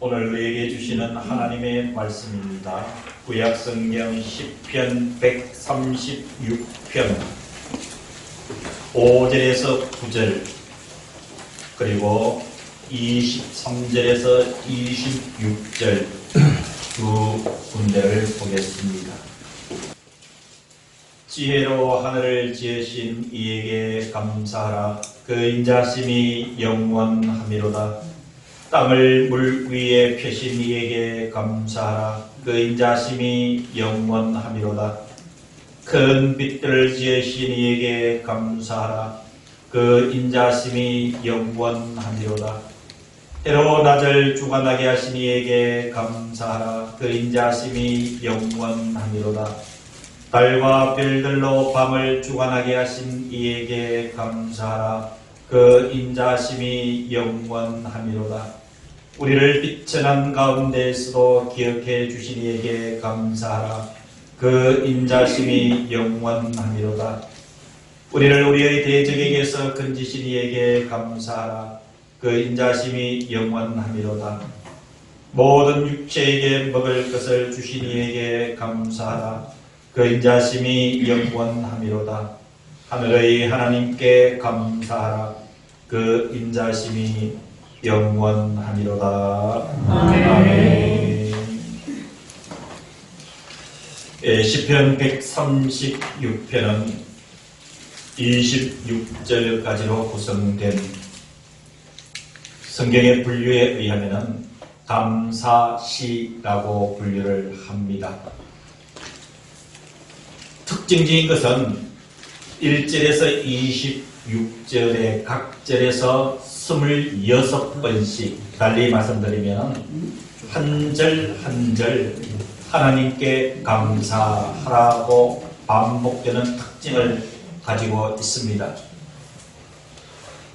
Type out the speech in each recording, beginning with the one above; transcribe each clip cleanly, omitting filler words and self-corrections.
오늘 우리에게 주시는 하나님의 말씀입니다. 구약성경 시편 136편 5절에서 9절 그리고 23절에서 26절 두 군데를 보겠습니다. 지혜로 하늘을 지으신 이에게 감사하라. 그 인자심이 영원하미로다. 땅을 물 위에 펴신 이에게 감사하라. 그 인자심이 영원하미로다. 큰 빛들을 지으신 이에게 감사하라. 그 인자심이 영원하미로다. 때로 낮을 주관하게 하신 이에게 감사하라. 그 인자심이 영원하미로다. 달과 별들로 밤을 주관하게 하신 이에게 감사하라. 그 인자심이 영원하미로다. 우리를 비천한 가운데에서도 기억해 주신 이에게 감사하라. 그 인자심이 영원하미로다. 우리를 우리의 대적에게서 건지신 이에게 감사하라. 그 인자심이 영원하미로다. 모든 육체에게 먹을 것을 주신 이에게 감사하라. 그 인자심이 영원하미로다. 하늘의 하나님께 감사하라. 그 인자심이 영원하미로다. 아멘. 시편 136편은 26절까지로 구성된 성경의 분류에 의하면 감사시라고 분류를 합니다. 특징적인 것은 1절에서 26절의 각 절에서 26번씩 달리 말씀드리면 한 절 한 절 하나님께 감사하라고 반복되는 특징을 가지고 있습니다.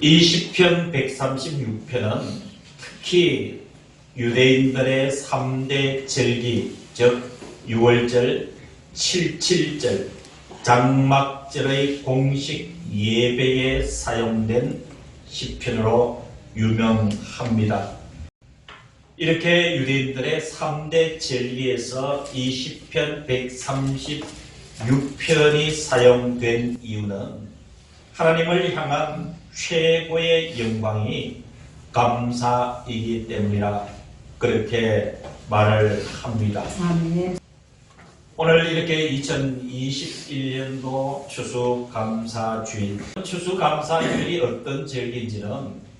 이 시편 136편은 특히 유대인들의 3대 절기, 즉 6월절, 7.7절, 장막절의 공식 예배에 사용된 시편으로 유명합니다. 이렇게 유대인들의 3대 절기에서 이 시편 136편이 사용된 이유는 하나님을 향한 최고의 영광이 감사이기 때문이라 그렇게 말을 합니다. 오늘 이렇게 2021년도 추수감사주일, 추수감사주일이 어떤 절기인지는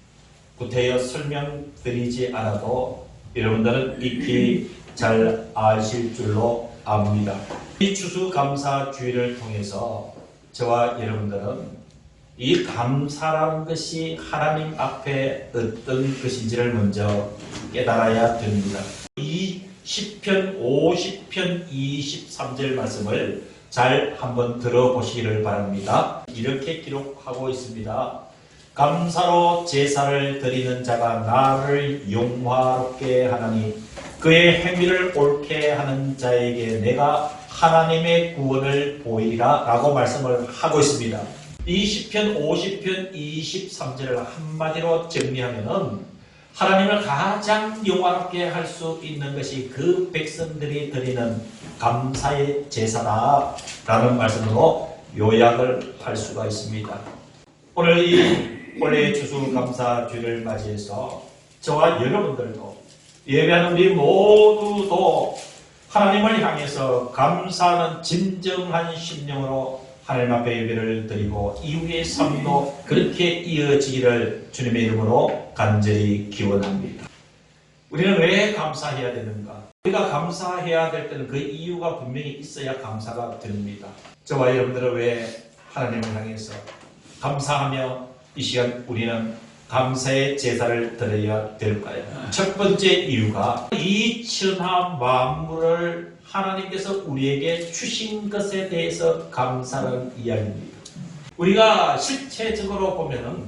구태여 설명드리지 않아도 여러분들은 익히 잘 아실 줄로 압니다. 이 추수감사주일을 통해서 저와 여러분들은 이 감사라는 것이 하나님 앞에 어떤 것인지를 먼저 깨달아야 됩니다. 이 시편 50편 23절 말씀을 잘 한번 들어보시기를 바랍니다. 이렇게 기록하고 있습니다. 감사로 제사를 드리는 자가 나를 용화롭게 하나니 그의 행위를 옳게 하는 자에게 내가 하나님의 구원을 보이리라 라고 말씀을 하고 있습니다. 이 시편 50편 23절을 한마디로 정리하면은 하나님을 가장 영화롭게 할 수 있는 것이 그 백성들이 드리는 감사의 제사다 라는 말씀으로 요약을 할 수가 있습니다. 오늘 이 올해의 추수감사주일을 맞이해서 저와 여러분들도 예배하는 우리 모두도 하나님을 향해서 감사하는 진정한 심령으로 하나님 앞에 예배를 드리고 이후의 삶도 그렇게 이어지기를 주님의 이름으로 간절히 기원합니다. 우리는 왜 감사해야 되는가? 우리가 감사해야 될 때는 그 이유가 분명히 있어야 감사가 됩니다. 저와 여러분들은 왜 하나님을 향해서 감사하며 이 시간 우리는 감사의 제사를 드려야 될까요? 첫 번째 이유가 이 천하 만물을 하나님께서 우리에게 주신 것에 대해서 감사하는 이야기입니다. 우리가 실체적으로 보면은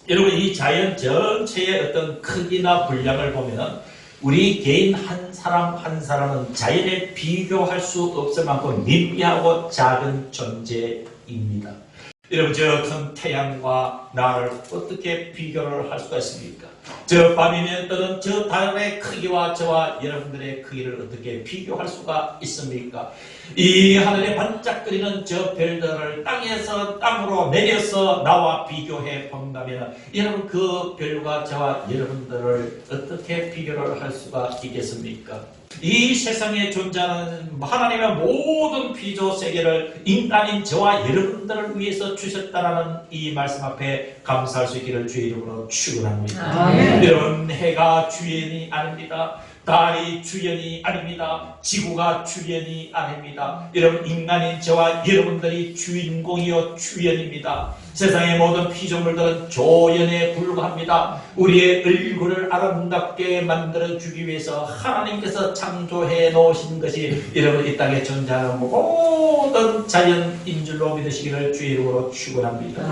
여러분 이 자연 전체의 어떤 크기나 분량을 보면은 우리 개인 한 사람 한 사람은 자연에 비교할 수 없을 만큼 미미하고 작은 존재입니다. 여러분 저 큰 태양과 나를 어떻게 비교를 할 수가 있습니까? 저 밤이면 떠는 저 달의 크기와 저와 여러분들의 크기를 어떻게 비교할 수가 있습니까? 이 하늘에 반짝거리는 저 별들을 땅으로 내려서 나와 비교해 본다면 여러분 그 별과 저와 여러분들을 어떻게 비교를 할 수가 있겠습니까? 이 세상에 존재하는 하나님의 모든 피조 세계를 인간인 저와 여러분들을 위해서 주셨다라는 이 말씀 앞에 감사할 수 있기를 주의 이름으로 축원합니다. 여러분 해가 주연이 아닙니다. 달이 주연이 아닙니다. 지구가 주연이 아닙니다. 여러분 인간인 저와 여러분들이 주인공이요 주연입니다. 세상의 모든 피조물들은 조연에 불과합니다. 우리의 얼굴을 아름답게 만들어주기 위해서 하나님께서 창조해 놓으신 것이 여러분 이 땅에 존재하는 모든 자연인 줄로 믿으시기를 주의 이름으로 축원합니다.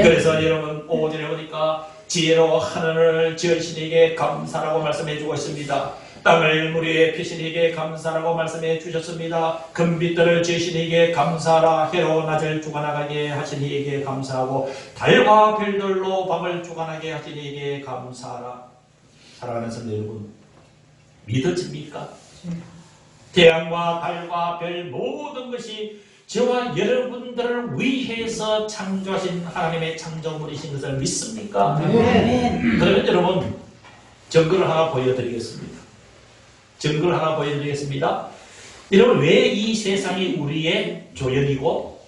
그래서 여러분 5절에 보니까 지혜로 하늘을 지으시니에게 감사라고 말씀해 주고 있습니다. 땅을 물 위에 피시니에게 감사라고 말씀해 주셨습니다. 금빛들을 지으시니에게 감사라. 해로 낮을 주관하게 하시니에게 감사하고 달과 별들로 밤을 주관하게 하시니에게 감사라. 사랑하는 성도 여러분, 믿어집니까? 태양과 달과 별 모든 것이 저와 여러분들을 위해서 창조하신 하나님의 창조물이신 것을 믿습니까? 그러면 여러분 증거를 하나 보여드리겠습니다. 여러분 왜 이 세상이 우리의 조연이고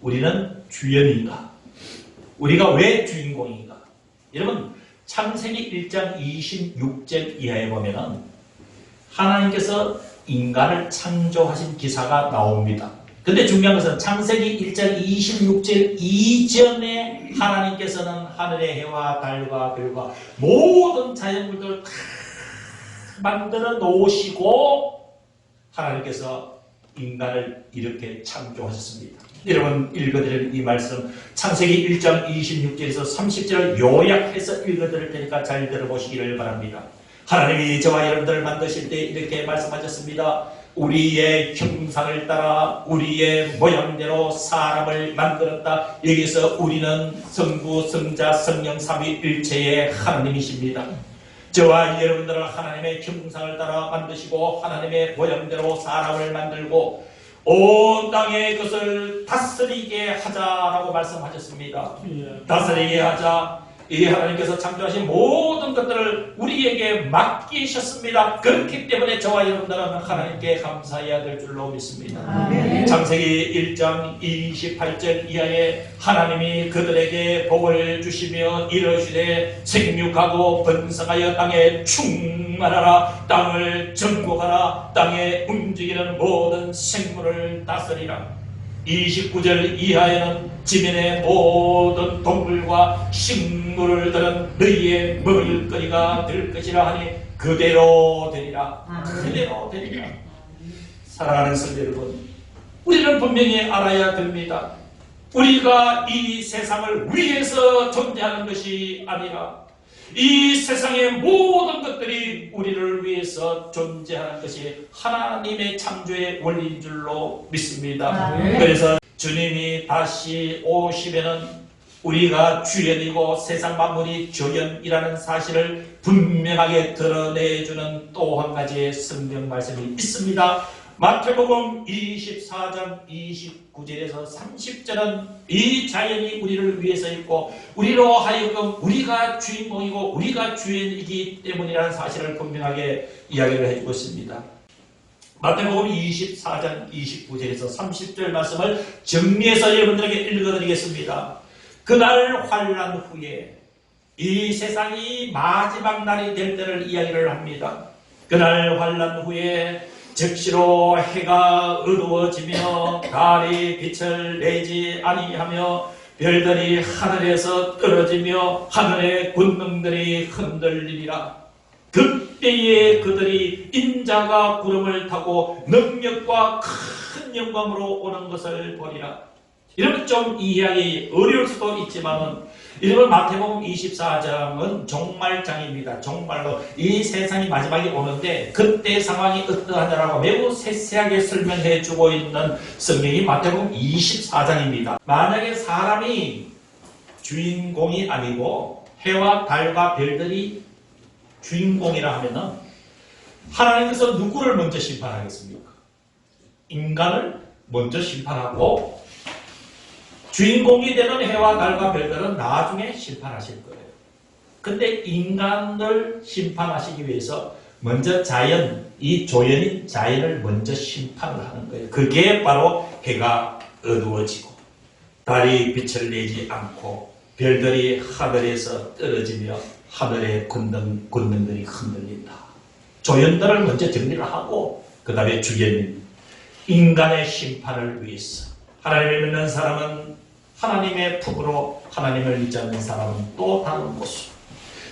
우리는 주연인가? 우리가 왜 주인공인가? 여러분 창세기 1장 26절 이하에 보면은 하나님께서 인간을 창조하신 기사가 나옵니다. 근데 중요한 것은 창세기 1장 26절 이전에 하나님께서는 하늘의 해와 달과 별과 모든 자연물들을 다 만들어 놓으시고 하나님께서 인간을 이렇게 창조하셨습니다. 여러분 읽어드릴 이 말씀 창세기 1장 26절에서 30절을 요약해서 읽어드릴 테니까 잘 들어보시기를 바랍니다. 하나님이 저와 여러분들을 만드실 때 이렇게 말씀하셨습니다. 우리의 형상을 따라 우리의 모양대로 사람을 만들었다. 여기서 우리는 성부, 성자, 성령 삼위일체의 하나님이십니다. 저와 여러분들은 하나님의 형상을 따라 만드시고 하나님의 모양대로 사람을 만들고 온 땅의 것을 다스리게 하자라고 말씀하셨습니다. 다스리게 하자. 이 하나님께서 창조하신 모든 것들을 우리에게 맡기셨습니다. 그렇기 때문에 저와 여러분들은 하나님께 감사해야 될 줄로 믿습니다. 창세기 1장 28절 이하에 하나님이 그들에게 복을 주시며 이르시되 생육하고 번성하여 땅에 충만하라. 땅을 정복하라. 땅에 움직이는 모든 생물을 다스리라. 29절 이하에는 지면의 모든 동물과 식물들은 너희의 먹을거리가 될 것이라 하니 그대로 되리라. 그대로 되리라. 사랑하는 성도 여러분, 우리는 분명히 알아야 됩니다. 우리가 이 세상을 위해서 존재하는 것이 아니라 이 세상의 모든 것들이 우리를 위해서 존재하는 것이 하나님의 창조의 원리인 줄로 믿습니다. 그래서 주님이 다시 오시면은 우리가 주연이고 세상 만물이 조연이라는 사실을 분명하게 드러내주는 또 한 가지의 성경 말씀이 있습니다. 마태복음 24장 29절에서 30절은 이 자연이 우리를 위해서 있고 우리로 하여금 우리가 주인공이고 우리가 주인이기 때문이라는 사실을 분명하게 이야기를 해주고 있습니다. 마태복음 24장 29절에서 30절 말씀을 정리해서 여러분들에게 읽어드리겠습니다. 그날 환난 후에 이 세상이 마지막 날이 될 때를 이야기를 합니다. 그날 환난 후에 즉시로 해가 어두워지며 달이 빛을 내지 아니하며 별들이 하늘에서 떨어지며 하늘의 군능들이 흔들리리라. 그때에 그들이 인자가 구름을 타고 능력과 큰 영광으로 오는 것을 보리라. 이러면 좀 이해하기 어려울 수도 있지만은 이러면 마태복음 24장은 종말장입니다. 정말로 이 세상이 마지막에 오는데 그때 상황이 어떠하냐라고 매우 세세하게 설명해 주고 있는 성경이 마태복음 24장입니다. 만약에 사람이 주인공이 아니고 해와 달과 별들이 주인공이라 하면은 하나님께서 누구를 먼저 심판하겠습니까? 인간을 먼저 심판하고 주인공이 되는 해와 달과 별들은 나중에 심판하실 거예요. 근데 인간을 심판하시기 위해서 먼저 자연, 이 조연인 자연을 먼저 심판을 하는 거예요. 그게 바로 해가 어두워지고 달이 빛을 내지 않고 별들이 하늘에서 떨어지며 하늘의 군등들이 흔들린다. 조연들을 먼저 정리를 하고 그 다음에 주연인 인간의 심판을 위해서 하나님을 믿는 사람은 하나님의 품으로, 하나님을 믿지 않는 사람은 또 다른 곳으로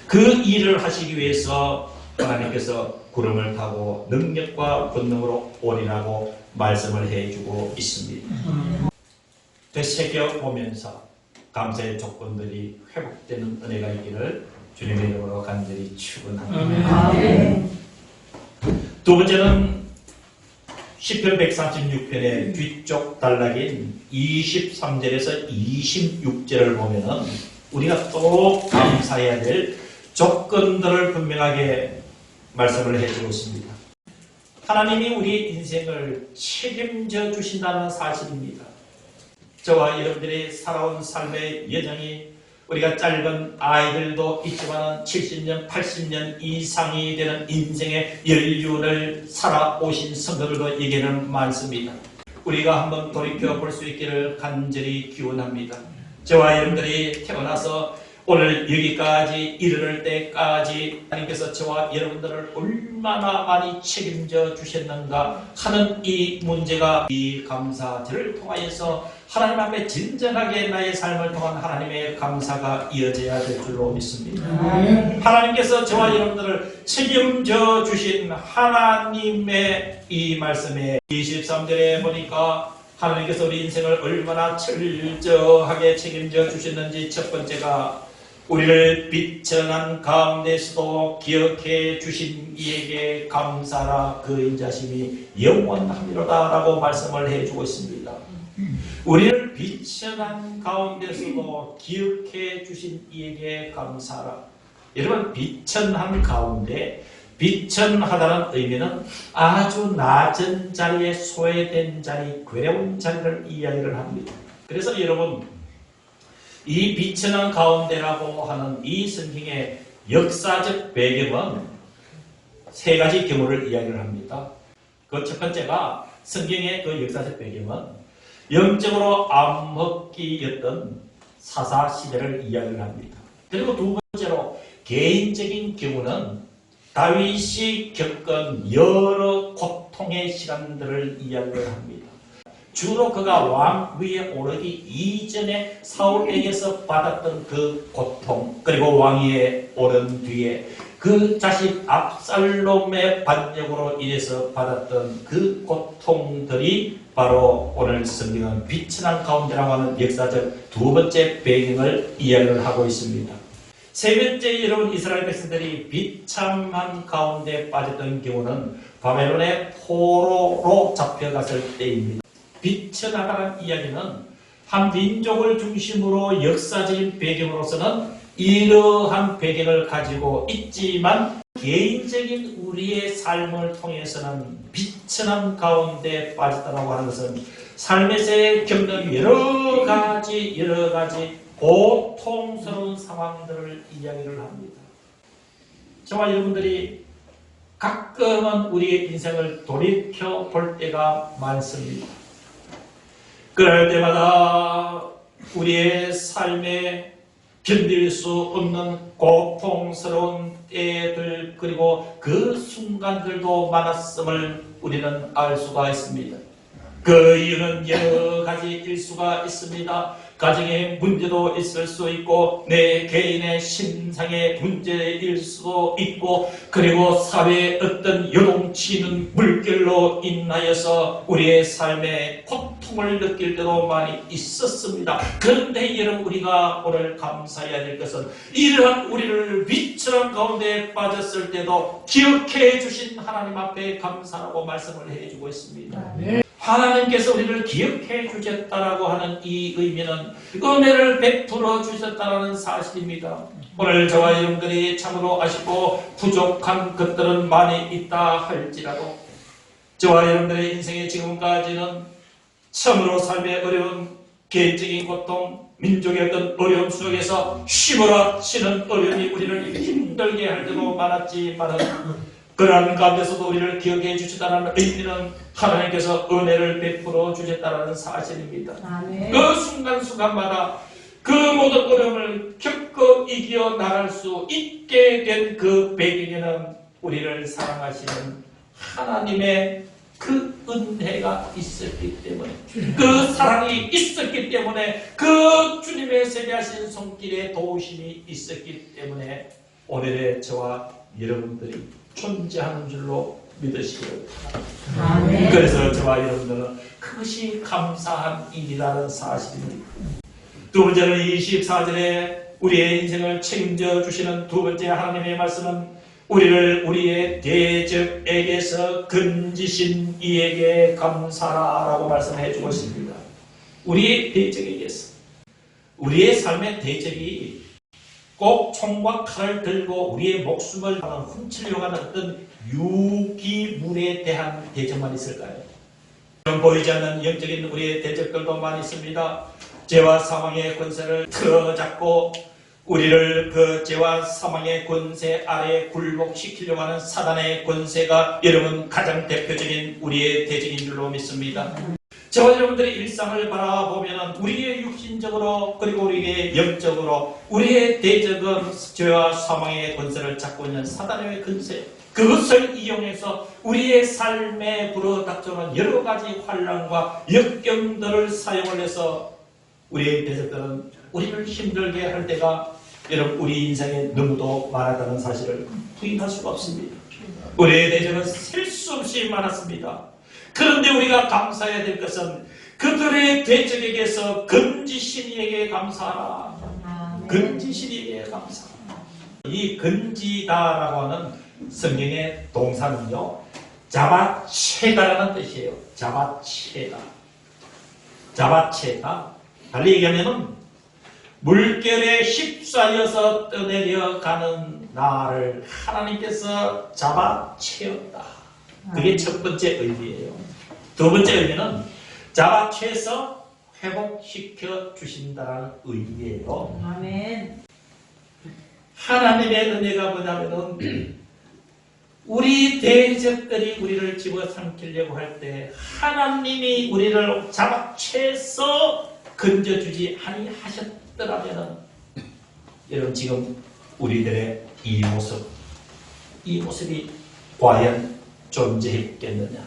그 일을 하시기 위해서 하나님께서 구름을 타고 능력과 권능으로 오리라고 말씀을 해주고 있습니다. 되새겨보면서 감사의 조건들이 회복되는 은혜가 있기를 주님의 이름으로 간절히 축원합니다. 두 번째는 시편 136편의 뒤쪽 단락인 23절에서 26절을 보면은 우리가 또 감사해야 될 조건들을 분명하게 말씀을 해주고 있습니다. 하나님이 우리의 인생을 책임져 주신다는 사실입니다. 저와 여러분들이 살아온 삶의 여정이 우리가 짧은 아이들도 있지만 70년, 80년 이상이 되는 인생의 연륜을 살아오신 성도들도 에게는 많습니다. 우리가 한번 돌이켜 볼 수 있기를 간절히 기원합니다. 저와 여러분들이 태어나서 오늘 여기까지 이르를 때까지 하나님께서 저와 여러분들을 얼마나 많이 책임져 주셨는가 하는 이 문제가 이 감사절을 통하여서 하나님 앞에 진정하게 나의 삶을 통한 하나님의 감사가 이어져야 될 줄로 믿습니다. 하나님께서 저와 여러분들을 책임져 주신 하나님의 이 말씀에 23절에 보니까 하나님께서 우리 인생을 얼마나 철저하게 책임져 주셨는지 첫 번째가 우리를 비천한 가운데서도 기억해 주신 이에게 감사라 그 인자심이 영원하리로다 라고 말씀을 해주고 있습니다. 우리를 비천한 가운데서도 기억해 주신 이에게 감사라. 여러분, 비천한 가운데, 비천하다는 의미는 아주 낮은 자리에 소외된 자리, 괴로운 자리를 이야기를 합니다. 그래서 여러분, 이 비천한 가운데라고 하는 이 성경의 역사적 배경은 세 가지 경우를 이야기를 합니다. 그 첫 번째가 성경의 그 역사적 배경은 영적으로 암흑기였던 사사시대를 이야기를 합니다. 그리고 두 번째로 개인적인 경우는 다윗이 겪은 여러 고통의 시간들을 이야기를 합니다. 주로 그가 왕 위에 오르기 이전에 사울에게서 받았던 그 고통, 그리고 왕위에 오른 뒤에 그 자식 압살롬의 반역으로 인해서 받았던 그 고통들이 바로 오늘 성경은 비천한 가운데라고 하는 역사적 두 번째 배경을 이야기를 하고 있습니다. 세 번째, 여러분, 이스라엘 백성들이 비참한 가운데 빠졌던 경우는 바벨론의 포로로 잡혀갔을 때입니다. 비천하다는 이야기는 한 민족을 중심으로 역사적인 배경으로서는 이러한 배경을 가지고 있지만 개인적인 우리의 삶을 통해서는 비천한 가운데 빠졌다고 하는 것은 삶에서 겪는 여러 가지 고통스러운 상황들을 이야기를 합니다. 저와 여러분들이 가끔은 우리의 인생을 돌이켜 볼 때가 많습니다. 그럴 때마다 우리의 삶에 견딜 수 없는 고통스러운 때들, 그리고 그 순간들도 많았음을 우리는 알 수가 있습니다. 그 이유는 여러 가지일 수가 있습니다. 가정의 문제도 있을 수 있고, 내 개인의 신상의 문제일 수도 있고, 그리고 사회의 어떤 요동치는 물결로 인하여서 우리의 삶에 고통을 느낄 때도 많이 있었습니다. 그런데 여러분, 우리가 오늘 감사해야 될 것은 이러한 우리를 비천한 가운데 빠졌을 때도 기억해 주신 하나님 앞에 감사하고 말씀을 해주고 있습니다. 하나님께서 우리를 기억해 주셨다라고 하는 이 의미는 은혜를 베풀어 주셨다는 사실입니다. 오늘 저와 여러분들이 참으로 아쉽고 부족한 것들은 많이 있다 할지라도 저와 여러분들의 인생의 지금까지는 참으로 삶의 어려운 개인적인 고통, 민족의 어떤 어려움 속에서 쉬어라 치는 어려움이 우리를 힘들게 할 때도 많았지만은 그러한 가운데서도 우리를 기억해 주셨다는 의미는 하나님께서 은혜를 베풀어 주셨다는 사실입니다. 아멘. 그 순간순간마다 그 모든 어려움을 겪어 이겨 나갈 수 있게 된 그 배경에는 우리를 사랑하시는 하나님의 그 은혜가 있었기 때문에, 그 사랑이 있었기 때문에, 그 주님의 세계하신 손길에 도우심이 있었기 때문에 오늘의 저와 여러분들이 존재하는 줄로 믿으시기를 바랍니다. 그래서 저와 여러분들은 그것이 감사한 일이라는 사실입니다. 두 번째는 24절에 우리의 인생을 책임져 주시는 두 번째 하나님의 말씀은 우리를 우리의 대적에게서 건지신 이에게 감사라라고 말씀해 주고 있습니다. 우리의 대적에게서, 우리의 삶의 대적이 꼭 총과 칼을 들고 우리의 목숨을 훔치려고 하는 어떤 유기물에 대한 대적만 있을까요? 보이지 않는 영적인 우리의 대적들도 많이 있습니다. 죄와 사망의 권세를 틀어잡고 우리를 그 죄와 사망의 권세 아래에 굴복시키려고 하는 사단의 권세가 여러분 가장 대표적인 우리의 대적인 줄로 믿습니다. 저와 여러분들의 일상을 바라보면 우리의 육신적으로 그리고 우리의 영적으로 우리의 대적은 죄와 사망의 권세를 잡고 있는 사단의 권세, 그것을 이용해서 우리의 삶에 불어닥쳐오는 여러 가지 환난과 역경들을 사용을 해서 우리의 대적들은 우리를 힘들게 할 때가 여러분 우리 인생에 너무도 많았다는 사실을 부인할 수가 없습니다. 우리의 대적은 셀 수 없이 많았습니다. 그런데 우리가 감사해야 될 것은 그들의 대적에게서 건지신 이에게 감사하라. 건지신 이에게 감사하라. 이 건지다라고 하는 성경의 동사는요, 잡아채다라는 뜻이에요. 잡아채다. 잡아채다. 달리 얘기하면은 물결에 휩싸여서 떠내려가는 나를 하나님께서 잡아채었다. 그게 첫 번째 의미예요. 두 번째 의미는 잡아채서 회복시켜 주신다는 의미예요. 아멘. 하나님의 은혜가 뭐냐면은 우리 대적들이 우리를 집어삼키려고 할 때 하나님이 우리를 잡아채서 건져주지 아니하셨더라면 여러분 지금 우리들의 이 모습이 과연 존재했겠느냐.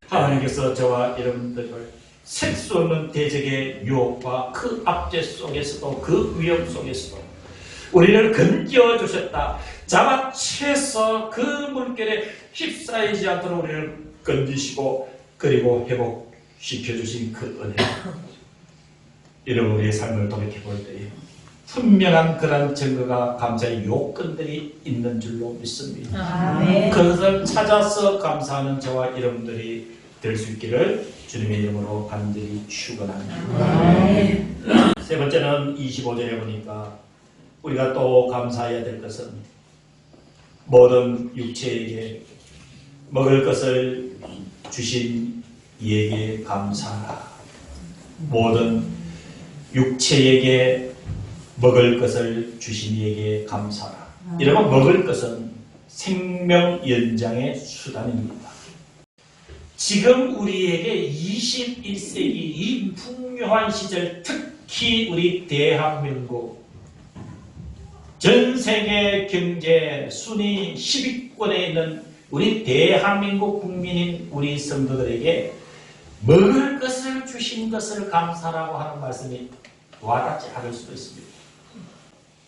하나님께서 저와 여러분들을 셀 수 없는 대적의 유혹과 그 압제 속에서도 그 위험 속에서도 우리를 건져주셨다. 잡아채서 그 물결에 휩싸이지 않도록 우리를 건지시고 그리고 회복시켜주신 그 은혜. 여러분 우리의 삶을 돌이켜볼 때에 분명한 그런 증거가 감사의 요건들이 있는 줄로 믿습니다. 아멘. 그것을 찾아서 감사하는 저와 여러분들이 될 수 있기를 주님의 이름으로 간절히 축원합니다. 세 번째는 25절에 보니까 우리가 또 감사해야 될 것은 모든 육체에게 먹을 것을 주신 이에게 감사하라. 모든 육체에게 먹을 것을 주신 이에게 감사하라. 여러분 먹을 것은 생명 연장의 수단입니다. 지금 우리에게 21세기 이 풍요한 시절 특히 우리 대한민국 전 세계 경제 순위 10위권에 있는 우리 대한민국 국민인 우리 성도들에게 먹을 것을 주신 것을 감사라고 하는 말씀이 와닿지 않을 수도 있습니다.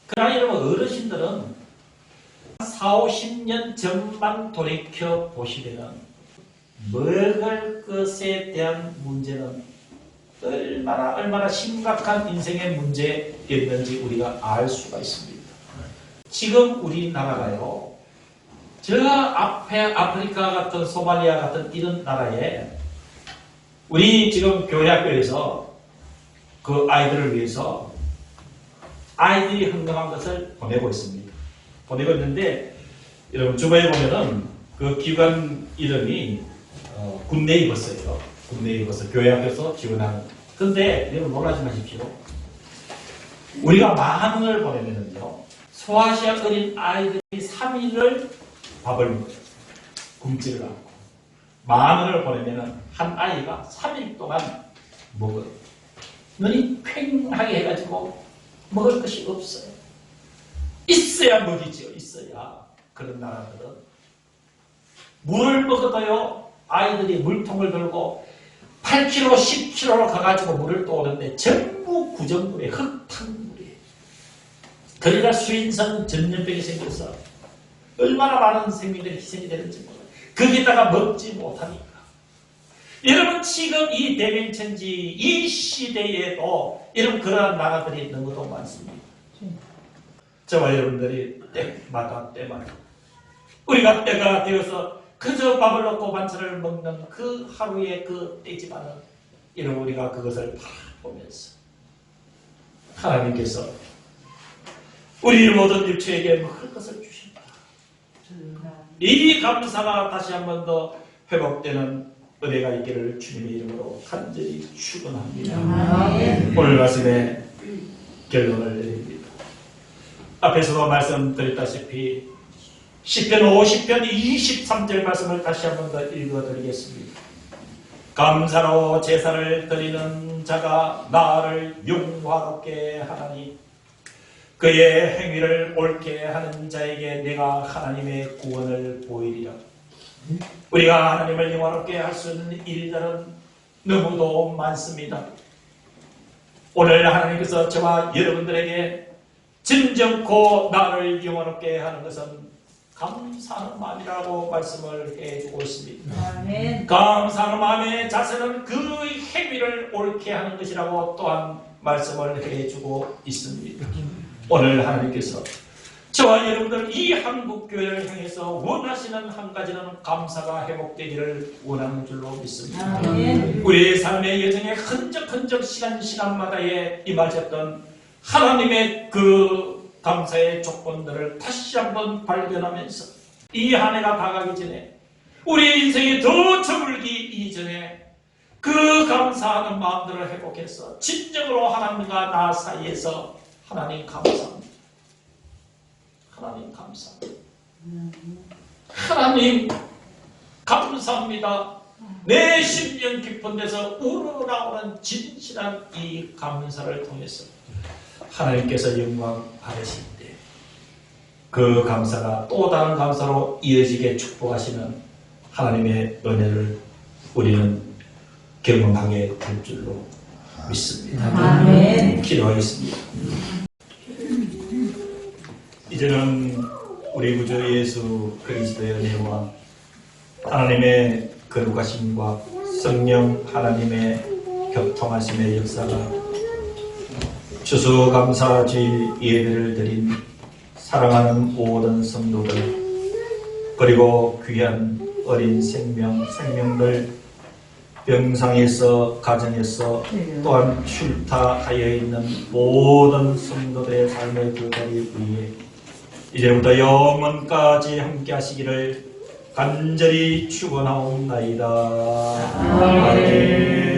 그러나 여러분 어르신들은 40-50년 전만 돌이켜 보시면 먹을 것에 대한 문제는 얼마나 심각한 인생의 문제였는지 우리가 알 수가 있습니다. 지금 우리나라가요, 저 앞에 아프리카 같은 소말리아 같은 이런 나라에 우리 지금 교회 학교에서 그 아이들을 위해서 아이들이 흥정한 것을 보내고 있습니다. 보내고 있는데 여러분 주변에 보면은 그 기관 이름이 굿네이버스예요. 굿네이버스 교회 학교에서 지원하는. 그런데 여러분 놀라지 마십시오. 우리가 10,000원을 보내면은요 소아시아 어린 아이들이 3일을 밥을 굶지를 않고 10,000원을 보내면은 한 아이가 3일 동안 먹어요. 눈이 팽하게 해가지고 먹을 것이 없어요. 있어야 먹이죠. 있어야. 그런 나라들은 물을 먹어도요 아이들이 물통을 들고 8km, 10km로 가가지고 물을 떠오는데 전부 구정물에 흙탕물이에요. 그러다 수인성 전염병이 생겨서 얼마나 많은 생명들이 희생이 되는지 몰라요. 거기다가 먹지 못하니까. 여러분 지금 이 대변천지 이 시대에도 여러분 그러한 나라들이 너무도 많습니다. 저와 여러분들이 때마다 우리가 때가 되어서 그저 밥을 넣고 반찬을 먹는 그 하루의 그 때지만은 여러분 우리가 그것을 바라보면서 하나님께서 우리 모든 일체에게 먹을 것을 주신다. 이 감사가 다시 한 번 더 회복되는 은혜가 있기를 주님의 이름으로 간절히 축원합니다. 오늘 말씀의 결론을 내립니다. 앞에서도 말씀드렸다시피 시편 50편 23절 말씀을 다시 한 번 더 읽어드리겠습니다. 감사로 제사를 드리는 자가 나를 영화롭게 하나니 그의 행위를 옳게 하는 자에게 내가 하나님의 구원을 보이리라. 우리가 하나님을 영화롭게 할 수 있는 일들은 너무도 많습니다. 오늘 하나님께서 저와 여러분들에게 진정코 나를 영화롭게 하는 것은 감사하는 마음이라고 말씀을 해주고 있습니다. 아멘. 감사하는 마음의 자세는 그 행위를 옳게 하는 것이라고 또한 말씀을 해주고 있습니다. 오늘 하나님께서 저와 여러분들 이 한국교회를 향해서 원하시는 한 가지는 감사가 회복되기를 원하는 줄로 믿습니다. 아멘. 우리의 삶의 여정에 흔적 시간마다에 임하셨던 하나님의 그 감사의 조건들을 다시 한번 발견하면서 이 한 해가 다가기 전에 우리의 인생이 더 저물기 이전에 그 감사하는 마음들을 회복해서 진정으로 하나님과 나 사이에서 하나님 감사합니다. 하나님 감사합니다. 하나님 감사합니다. 내 심령 깊은 데서 우러나오는 진실한 이 감사를 통해서 하나님께서 영광 받으실 때 그 감사가 또 다른 감사로 이어지게 축복하시는 하나님의 은혜를 우리는 경험하게 될 줄로 믿습니다. 아멘. 기도하겠습니다. 이제는 우리 구주 예수 그리스도의 은혜와 하나님의 거룩하심과 성령 하나님의 교통하심의 역사가 추수감사주일 예배를 드린 사랑하는 모든 성도들 그리고 귀한 어린 생명들 병상에서 가정에서 또한 출타하여 있는 모든 성도들의 삶의 그 자리 위에 이제부터 영원까지 함께 하시기를 간절히 축원하옵나이다. 아멘.